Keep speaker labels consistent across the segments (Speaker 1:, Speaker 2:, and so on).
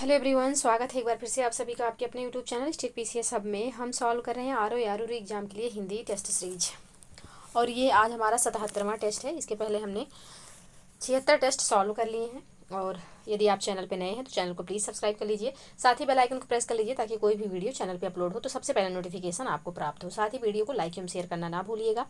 Speaker 1: Hello everyone, स्वागत है एक बार फिर से आप सभी का आपके अपने YouTube channel state PCS hub में। हम सॉल्व कर रहे हैं आर एग्जाम के लिए हिंदी टेस्ट सीरीज और ये आज हमारा 77वां टेस्ट है। इसके पहले हमने 76 टेस्ट सॉल्व कर लिए हैं। और यदि आप चैनल पे नए हैं तो चैनल को प्लीज़ सब्सक्राइब कर लीजिए, साथ ही बेल आइकन को प्रेस कर लीजिए ताकि कोई भी वीडियो चैनल पे अपलोड हो तो सबसे पहले नोटिफिकेशन आपको प्राप्त हो। साथ ही वीडियो को लाइक एवं शेयर करना ना भूलिएगा।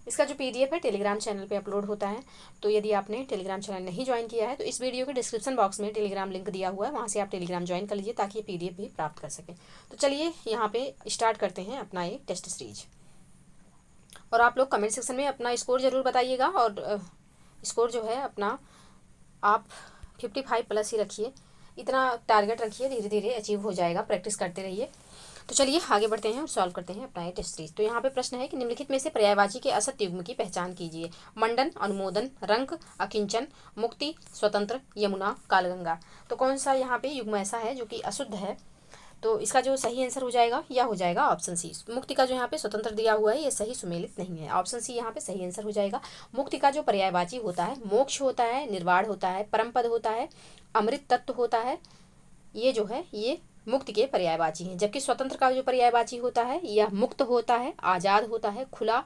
Speaker 1: इसका जो पीडीएफ है टेलीग्राम चैनल पे अपलोड होता है, तो यदि आपने टेलीग्राम चैनल नहीं ज्वाइन किया है तो इस वीडियो के डिस्क्रिप्शन बॉक्स में टेलीग्राम लिंक दिया हुआ है, वहाँ से आप टेलीग्राम ज्वाइन कर लीजिए ताकि ये पीडीएफ भी प्राप्त कर सकें। तो चलिए यहाँ पे स्टार्ट करते हैं अपना ये टेस्ट सीरीज। और आप लोग कमेंट सेक्शन में अपना स्कोर ज़रूर बताइएगा। और स्कोर जो है अपना आप 55+ ही रखिए, इतना टारगेट रखिए, धीरे धीरे अचीव हो जाएगा, प्रैक्टिस करते रहिए। तो चलिए आगे बढ़ते हैं और सॉल्व करते हैं अपना ये टेस्ट सीरीज। तो यहाँ पे प्रश्न है कि निम्नलिखित में से पर्यायवाची के असत्य युग्म की पहचान कीजिए। मंडन, अनुमोदन, रंक, अकिंचन, मुक्ति, स्वतंत्र, यमुना, कालगंगा। तो कौन सा यहाँ पे युग्म ऐसा है जो कि अशुद्ध है? तो इसका जो सही आंसर हो जाएगा यह हो जाएगा ऑप्शन सी। मुक्ति का जो यहाँ पे स्वतंत्र दिया हुआ है ये सही सुमेलित नहीं है, ऑप्शन सी यहाँ पे सही आंसर हो जाएगा। मुक्ति का जो पर्यायवाची होता है मोक्ष होता है, निर्वाण होता है, परम पद होता है, अमृत तत्व होता है, ये जो है ये मुक्ति के पर्यायवाची हैं। जबकि स्वतंत्र का जो पर्यायवाची होता है यह मुक्त होता है, आज़ाद होता है, खुला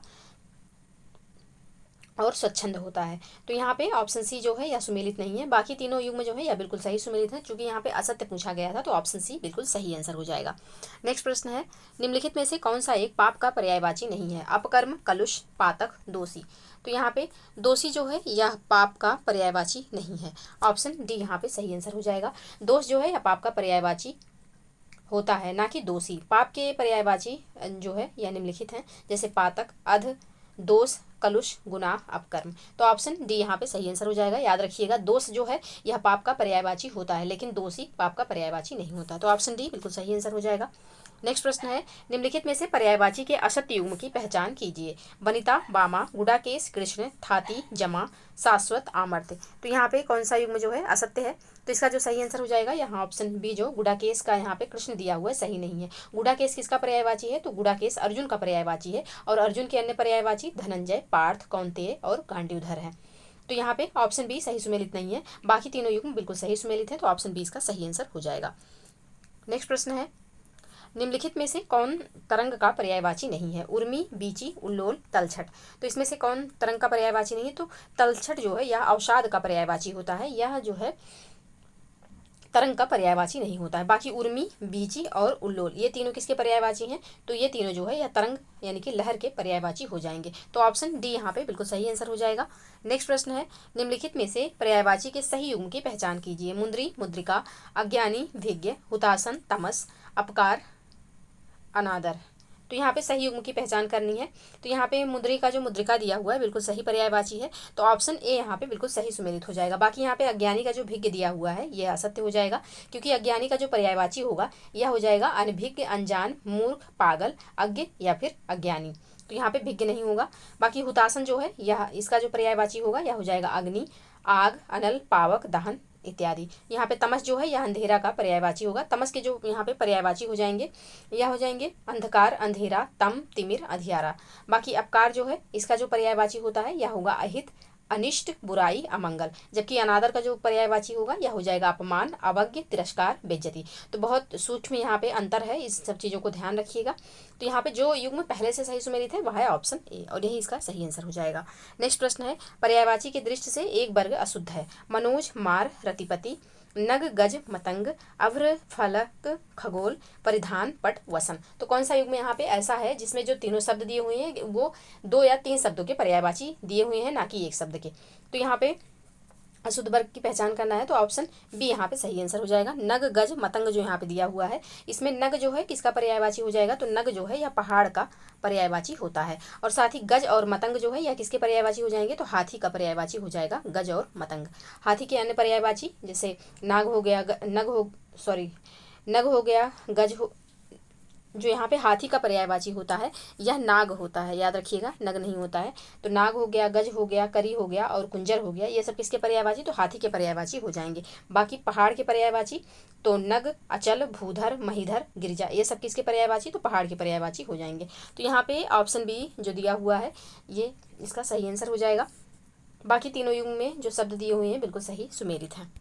Speaker 1: और स्वच्छंद होता है। तो यहाँ पे ऑप्शन सी जो है यह सुमेलित नहीं है। बाकी तीनों युग्म जो है यह बिल्कुल सही सुमेलित है। चूंकि यहाँ पे असत्य पूछा गया था तो ऑप्शन सी बिल्कुल सही आंसर हो जाएगा। नेक्स्ट प्रश्न है निम्नलिखित में से कौन सा एक पाप का पर्यायवाची नहीं है? अपकर्म, कलुष, पातक, दोषी। तो यहाँ पे दोषी जो है यह पाप का पर्यायवाची नहीं है, ऑप्शन डी यहाँ पे सही आंसर हो जाएगा। दोष जो है यह पाप का पर्यायवाची होता है, ना कि दोषी। पाप के पर्यायवाची जो है यह निम्नलिखित हैं, जैसे पातक, अध, दोष, कलुष, गुनाह, अपकर्म। तो ऑप्शन डी यहाँ पे सही आंसर हो जाएगा। याद रखिएगा दोष जो है यह पाप का पर्यायवाची होता है, लेकिन दोषी पाप का पर्यायवाची नहीं होता। तो ऑप्शन डी बिल्कुल सही आंसर हो जाएगा। नेक्स्ट प्रश्न है निम्नलिखित में से पर्यायवाची के असत्य युग्म की पहचान कीजिए। वनिता, बामा, गुडाकेश, कृष्ण, थाती, जमा, शाश्वत, आमर्त्य। तो यहाँ पे कौन सा युग्म जो है असत्य है? तो इसका जो सही आंसर हो जाएगा यहाँ ऑप्शन बी, जो गुडाकेश का यहाँ पे कृष्ण दिया हुआ है सही नहीं है। गुडाकेश किसका पर्यायवाची है? तो गुडाकेश अर्जुन का पर्यायवाची है। और अर्जुन के अन्य पर्यायवाची धनंजय, पार्थ, कौंतेय और गांडीवधर है। तो यहाँ पे ऑप्शन बी सही सुमेलित नहीं है। बाकी तीनों युग्म बिल्कुल सही सुमेलित है, तो ऑप्शन बी इसका सही आंसर हो जाएगा। नेक्स्ट प्रश्न है निम्नलिखित में से कौन तरंग का पर्यायवाची नहीं है? उर्मी, बीची, उल्लोल, तलछट। तो इसमें से कौन तरंग का पर्यायवाची नहीं है? तो तलछट जो है यह अवसाद का पर्यायवाची होता है, यह जो है तरंग का पर्यायवाची नहीं होता है। बाकी उर्मी, बीची और उल्लोल ये तीनों किसके पर्यायवाची हैं? तो ये तीनों जो है यह तरंग यानी कि लहर के पर्यायवाची हो जाएंगे। तो ऑप्शन डी यहाँ पे बिल्कुल सही आंसर हो जाएगा। नेक्स्ट प्रश्न है निम्नलिखित में से पर्यायवाची के सही युग्म की पहचान कीजिए। मुंद्री, मुद्रिका, अज्ञानी, भिज्ञ, हुतासन, तमस, अपकार, अनादर। तो यहाँ पे सही युग्म की पहचान करनी है। तो यहाँ पे मुद्री का जो मुद्रिका दिया हुआ है बिल्कुल सही पर्यायवाची है, तो ऑप्शन ए यहाँ पे बिल्कुल सही सुमेलित हो जाएगा। बाकी यहाँ पे अज्ञानी का जो भिज्ञ दिया हुआ है यह असत्य हो जाएगा, क्योंकि अज्ञानी का जो पर्यायवाची होगा यह हो जाएगा अनभिज्ञ, अनजान, मूर्ख, पागल, अज्ञ या फिर अज्ञानी। तो यहाँ पे भिज्ञ नहीं होगा। बाकी हुतासन जो है यह इसका जो पर्यायवाची होगा यह हो जाएगा अग्नि, आग, अनल, पावक, दहन इत्यादि। यहाँ पे तमस जो है यह अंधेरा का पर्यायवाची होगा। तमस के जो यहाँ पे पर्यायवाची हो जाएंगे यह हो जाएंगे अंधकार, अंधेरा, तम, तिमिर, अंधियारा। बाकी अपकार जो है इसका जो पर्यायवाची होता है यह होगा अहित, अनिष्ट, बुराई, अमंगल। जबकि अनादर का जो पर्यायवाची होगा यह हो जाएगा अपमान, अवज्ञ, तिरस्कार, बेइज्जती। तो बहुत सूक्ष्म यहाँ पे अंतर है, इस सब चीज़ों को ध्यान रखिएगा। तो यहाँ पे जो युग्म पहले से सही सुमेलित है वह है ऑप्शन ए, और यही इसका सही आंसर हो जाएगा। नेक्स्ट प्रश्न है पर्यायवाची की दृष्टि से एक वर्ग अशुद्ध है। मनोज, मार, रतिपति, नग, गज, मतंग, अभ्र, फलक, खगोल, परिधान, पट, वसन। तो कौन सा युग्म यहाँ पे ऐसा है जिसमें जो तीनों शब्द दिए हुए हैं वो 2 या 3 शब्दों के पर्यायवाची दिए हुए हैं, ना कि एक शब्द के? तो यहाँ पे अशुद्ध वर्ग की पहचान करना है तो ऑप्शन बी यहाँ पे सही आंसर हो जाएगा। नग, गज, मतंग जो यहाँ पे दिया हुआ है इसमें नग जो है किसका पर्यायवाची हो जाएगा? तो नग जो है यह पहाड़ का पर्यायवाची होता है। और साथ ही गज और मतंग जो है यह किसके पर्यायवाची हो जाएंगे? तो हाथी का पर्यायवाची हो जाएगा गज और मतंग। हाथी के अन्य पर्यायवाची जैसे नाग हो गया, नग हो गया, गज हो, जो यहाँ पे हाथी का पर्यायवाची होता है यह नाग होता है, याद रखिएगा नग नहीं होता है। तो नाग हो गया, गज हो गया, करी हो गया और कुंजर हो गया, ये सब किसके पर्यायवाची? तो हाथी के पर्यायवाची हो जाएंगे। बाकी पहाड़ के पर्यायवाची तो नग, अचल, भूधर, महीधर, गिरिजा, ये सब किसके पर्यायवाची? तो पहाड़ के पर्यायवाची हो जाएंगे। तो यहाँ पे ऑप्शन बी जो दिया हुआ है ये इसका सही आंसर हो जाएगा। बाकी तीनों युग्म में जो शब्द दिए हुए हैं बिल्कुल सही सुमेलित हैं।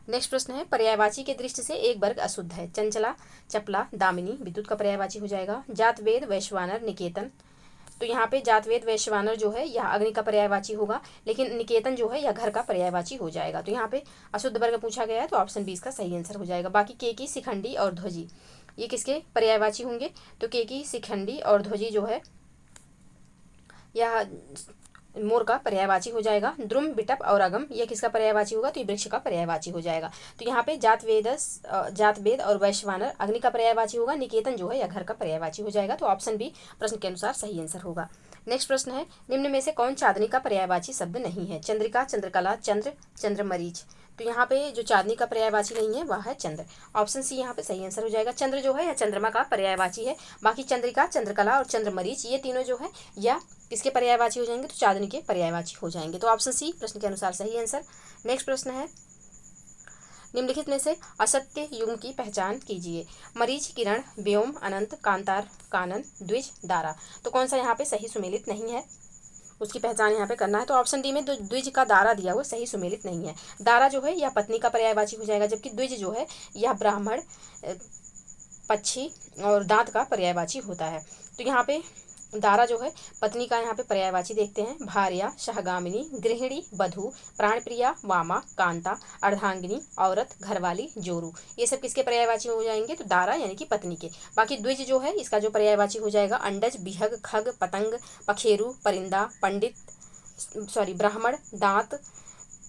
Speaker 1: नेक्स्ट प्रश्न है, पर्यायवाची के दृष्टि से एक वर्ग अशुद्ध है। चंचला, चपला, दामिनी विद्युत का पर्यायवाची हो जाएगा। जातवेद, वैश्वानर, निकेतन। तो यहाँ पे जातवेद वैश्वानर जो है यह अग्नि का पर्यायवाची होगा, लेकिन निकेतन जो है यह घर का पर्यायवाची हो जाएगा। तो यहाँ पे अशुद्ध वर्ग पूछा गया है, तो ऑप्शन बी इसका सही आंसर हो जाएगा। बाकी केकी, शिखंडी और ध्वजी ये किसके पर्यायवाची होंगे? तो केकी, शिखंडी और ध्वजी जो है यह मोर का पर्यायवाची हो जाएगा। द्रुम, बिटप और अगम यह किसका पर्यायवाची होगा? तो ये वृक्ष का पर्यायवाची हो जाएगा। तो यहाँ पे जातवेद और वैश्वानर अग्नि का पर्यायवाची होगा। निकेतन जो है यह घर का पर्यायवाची हो जाएगा। तो ऑप्शन बी प्रश्न के अनुसार सही आंसर होगा। नेक्स्ट प्रश्न है, निम्न में से कौन चांदनी का पर्यायवाची शब्द नहीं है? चंद्रिका, चंद्रकला, चंद्र, चंद्रमरीच। तो यहाँ पे जो चांदनी का पर्यायवाची नहीं है वह है चंद्र। ऑप्शन सी यहाँ पे सही आंसर हो जाएगा। चंद्र जो है यह चंद्रमा का पर्यायवाची है। बाकी चंद्रिका, चंद्रकला और चंद्रमरीच ये तीनों जो है या किसके पर्यायवाची हो जाएंगे? तो चांदनी के पर्यायवाची हो जाएंगे। तो ऑप्शन सी प्रश्न के अनुसार सही आंसर। नेक्स्ट प्रश्न है, निम्नलिखित में से असत्य युग्म की पहचान कीजिए। मरीच, किरण, व्योम, अनंत, कांतार, कानन, द्विज, दारा। तो कौन सा यहाँ पे सही सुमेलित नहीं है उसकी पहचान यहाँ पे करना है। तो ऑप्शन डी में द्विज का दारा दिया हुआ सही सुमेलित नहीं है। दारा जो है यह पत्नी का पर्यायवाची हो जाएगा, जबकि द्विज जो है यह ब्राह्मण, पक्षी और दांत का पर्यायवाची होता है। तो यहाँ पे दारा जो है पत्नी का यहाँ पे पर्यायवाची देखते हैं। भार्या, सहगामिनी, गृहिणी, वधू, प्राणप्रिया, वामा, कांता, अर्धांगिनी, औरत, घरवाली, जोरू ये सब किसके पर्यायवाची हो जाएंगे? तो दारा यानी कि पत्नी के। बाकी द्विज जो है इसका जो पर्यायवाची हो जाएगा अंडज, बिहग, खग, पतंग, पखेरु, परिंदा, पंडित ब्राह्मण, दांत,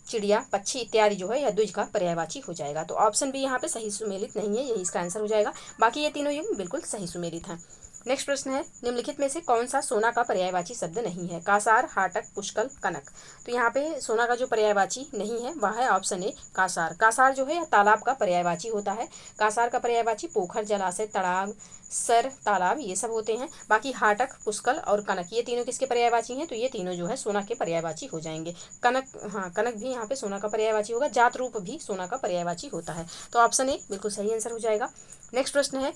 Speaker 1: चिड़िया, पक्षी इत्यादि जो है यह द्विज का पर्यायवाची हो जाएगा। तो ऑप्शन बी यहाँ पे सही सुमेलित नहीं है, यही इसका आंसर हो जाएगा। बाकी ये तीनों युग्म बिल्कुल सही सुमेलित हैं। नेक्स्ट प्रश्न है, निम्नलिखित में से कौन सा सोना का पर्यायवाची शब्द नहीं है? कासार, हाटक, पुष्कल, कनक। तो यहाँ पे सोना का जो पर्यायवाची नहीं है वह है ऑप्शन ए कासार। कासार जो है यह तालाब का पर्यायवाची होता है। कासार का पर्यायवाची पोखर, जलाशय, तड़ाग, सर, तालाब ये सब होते हैं। बाकी हाटक, पुष्कल और कनक ये तीनों किसके पर्यायवाची हैं? तो ये तीनों जो है सोना के पर्यायवाची हो जाएंगे। कनक भी यहाँ पे सोना का पर्यायवाची होगा। जात रूप भी सोना का पर्यायवाची होता है। तो ऑप्शन ए बिल्कुल सही आंसर हो जाएगा। नेक्स्ट प्रश्न है,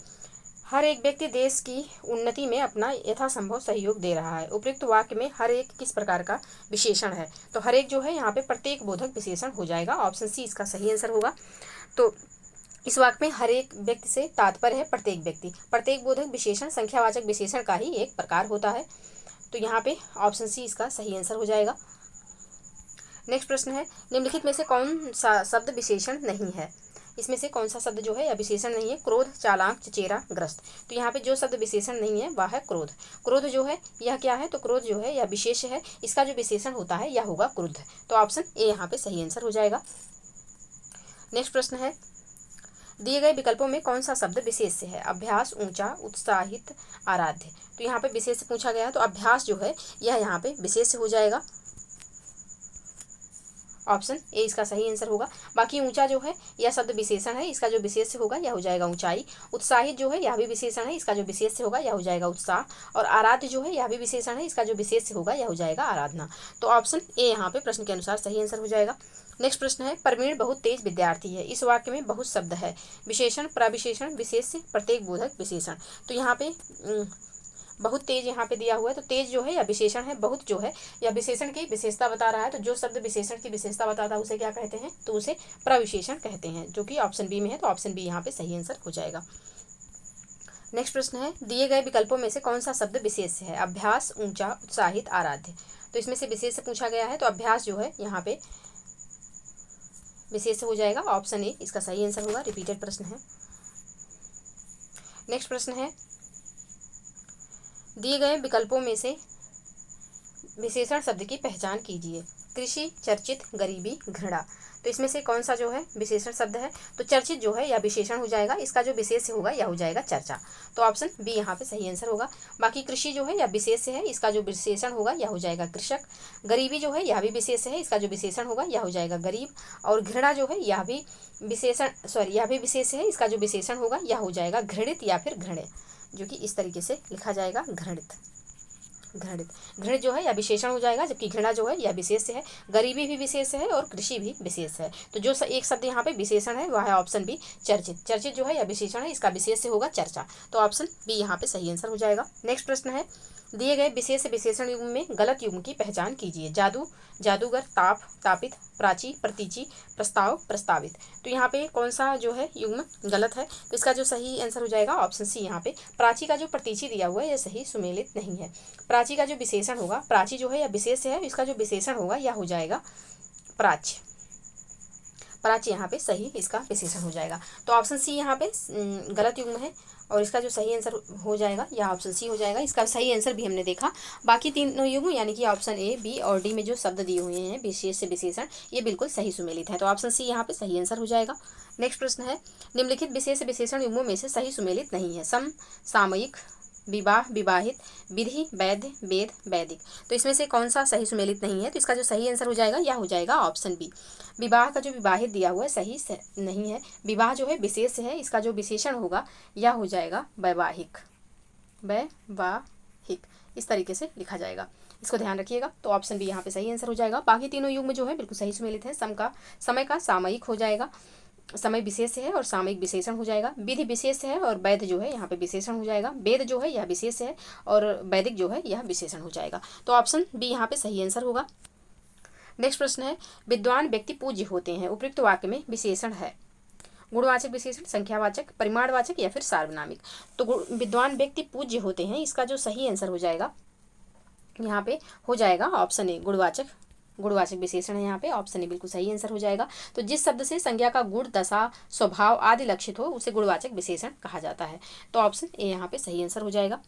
Speaker 1: हर एक व्यक्ति देश की उन्नति में अपना यथासंभव सहयोग दे रहा है। उपयुक्त वाक्य में हर एक किस प्रकार का विशेषण है? तो हर एक जो है यहाँ पे प्रत्येक बोधक विशेषण हो जाएगा। ऑप्शन सी इसका सही आंसर होगा। तो इस वाक्य में हर एक व्यक्ति से तात्पर्य है प्रत्येक व्यक्ति। प्रत्येक बोधक विशेषण संख्यावाचक विशेषण का ही एक प्रकार होता है। तो यहाँ पे ऑप्शन सी इसका सही आंसर हो जाएगा। नेक्स्ट प्रश्न है, निम्नलिखित में से कौन सा शब्द विशेषण नहीं है? इसमें से कौन सा शब्द जो है या विशेषण नहीं है? क्रोध, चालाक, चचेरा, ग्रस्त। तो यहाँ पे जो शब्द विशेषण नहीं है वह है क्रोध। क्रोध जो है यह क्या है? तो क्रोध जो है यह विशेष है। इसका जो विशेषण होता है यह होगा क्रुद्ध। तो ऑप्शन ए यहाँ पे सही आंसर हो जाएगा। नेक्स्ट प्रश्न है, दिए गए विकल्पों में कौन सा शब्द विशेष से है? अभ्यास, ऊंचा, उत्साहित, आराध्य। तो यहाँ पे विशेष से पूछा गया है, तो अभ्यास जो है यह यहाँ पे विशेष से हो जाएगा। ऑप्शन ए इसका सही आंसर होगा। बाकी ऊंचा जो है यह शब्द विशेषण है, इसका जो विशेष से होगा यह हो जाएगा ऊंचाई। उत्साहित जो है यह भी विशेषण है, इसका जो विशेष से होगा यह हो जाएगा उत्साह। और आराध्य जो है यह भी विशेषण है, इसका जो विशेष से होगा यह हो जाएगा आराधना। तो ऑप्शन ए यहाँ पे प्रश्न के अनुसार सही आंसर हो जाएगा। नेक्स्ट प्रश्न है, प्रवीण बहुत तेज विद्यार्थी है। इस वाक्य में बहुत शब्द है। विशेषण, प्रविशेषण, विशेष से, प्रत्येक बोधक विशेषण। तो यहाँ पे बहुत तेज यहाँ पे दिया हुआ है, तो तेज जो है या विशेषण है, बहुत जो है या विशेषण की विशेषता बता रहा है। तो जो शब्द विशेषण की विशेषता बताता है उसे क्या कहते हैं? तो उसे प्रविशेषण कहते हैं, जो कि ऑप्शन बी में है। तो ऑप्शन बी यहाँ पे सही आंसर हो जाएगा। नेक्स्ट प्रश्न है, दिए गए विकल्पों में से कौन सा शब्द विशेष से है? अभ्यास, ऊंचा, उत्साहित, आराध्य। तो इसमें से विशेष से पूछा गया है, तो अभ्यास जो है यहाँ पे विशेष से हो जाएगा। ऑप्शन ए इसका सही आंसर होगा। रिपीटेड प्रश्न है। नेक्स्ट प्रश्न है, दिए गए विकल्पों में से विशेषण शब्द की पहचान कीजिए। कृषि, चर्चित, गरीबी, घृणा। तो इसमें से कौन सा जो है विशेषण शब्द है? तो चर्चित जो है या विशेषण हो जाएगा, इसका जो विशेष से होगा यह हो जाएगा चर्चा। तो ऑप्शन बी यहाँ पे सही आंसर होगा। बाकी कृषि जो है या विशेष से है, इसका जो विशेषण होगा यह हो जाएगा कृषक। गरीबी जो है यह भी विशेष से है, इसका जो विशेषण होगा यह हो जाएगा गरीब। और घृणा जो है यह भी विशेष से है, इसका जो विशेषण होगा यह हो जाएगा घृणित या फिर घृण्य, जो कि इस तरीके से लिखा जाएगा घृणित। घृणित जो है या विशेषण हो जाएगा, जबकि घृणा जो है यह विशेष से है। गरीबी भी विशेष है और कृषि भी विशेष है। तो जो एक शब्द यहाँ पे विशेषण है वह है ऑप्शन बी चर्चित। चर्चित जो है या विशेषण है, इसका विशेष से होगा चर्चा। तो ऑप्शन बी यहाँ पे सही आंसर हो जाएगा। नेक्स्ट प्रश्न है, दिए गए विशेष विशेषण युग्म में गलत युग्म की पहचान कीजिए। जादू, जादूगर, ताप, तापित, प्राची, प्रतीची, प्रस्ताव, प्रस्तावित। तो यहाँ पे कौन सा जो है युग्म गलत है, तो इसका जो सही आंसर हो जाएगा ऑप्शन सी। यहाँ पे प्राची का जो प्रतीची दिया हुआ है यह सही सुमेलित नहीं है। प्राची का जो विशेषण होगा, प्राची जो है या विशेष है, इसका जो विशेषण होगा यह हो जाएगा प्राच्य। प्राच्य यहाँ पे सही इसका विशेषण हो जाएगा। तो ऑप्शन सी यहाँ पे गलत युग्म है और इसका जो सही आंसर हो जाएगा या ऑप्शन सी हो जाएगा। इसका सही आंसर भी हमने देखा। बाकी तीनों युग्म यानी कि ऑप्शन ए, बी और डी में जो शब्द दिए हुए हैं विशेष से विशेषण, ये बिल्कुल सही सुमेलित है। तो ऑप्शन सी यहाँ पे सही आंसर हो जाएगा। नेक्स्ट प्रश्न है, निम्नलिखित विशेष विशेषण युग्मों में से सही सुमेलित नहीं है। सम, सामयिक, विवाह, विवाहित, विधि, वैध, वेद, वैदिक। तो इसमें से कौन सा सही सुमेलित नहीं है, तो इसका जो सही आंसर हो जाएगा यह हो जाएगा ऑप्शन बी। विवाह का जो विवाहित दिया हुआ है सही नहीं है। विवाह जो है विशेष है, इसका जो विशेषण होगा यह हो जाएगा वैवाहिक। वैवाहिक इस तरीके से लिखा जाएगा, इसको ध्यान रखिएगा। तो ऑप्शन बी यहाँ पे सही आंसर हो जाएगा। बाकी तीनों युग्म जो है बिल्कुल सही सुमेलित है। समय का सामयिक हो जाएगा, समय विशेष है और सामयिक विशेषण हो जाएगा। विधि विशेष है और वैध जो है यहाँ पे विशेषण हो जाएगा। वेद जो है यह विशेष है और वैदिक जो है यह विशेषण हो जाएगा। तो ऑप्शन बी यहाँ पे सही आंसर होगा। नेक्स्ट प्रश्न है, विद्वान व्यक्ति पूज्य होते हैं, उपयुक्त वाक्य में विशेषण है। गुणवाचक विशेषण, संख्यावाचक, परिमाणवाचक या फिर सार्वनामिक। तो विद्वान व्यक्ति पूज्य होते हैं, इसका जो सही आंसर हो जाएगा यहाँ पे हो जाएगा ऑप्शन ए, गुणवाचक। गुणवाचक विशेषण है यहाँ पे, ऑप्शन ए बिल्कुल सही आंसर हो जाएगा। तो जिस शब्द से संज्ञा का गुण, दशा, स्वभाव आदि लक्षित हो उसे गुणवाचक विशेषण कहा जाता है। तो ऑप्शन ए यहाँ पे सही आंसर हो जाएगा।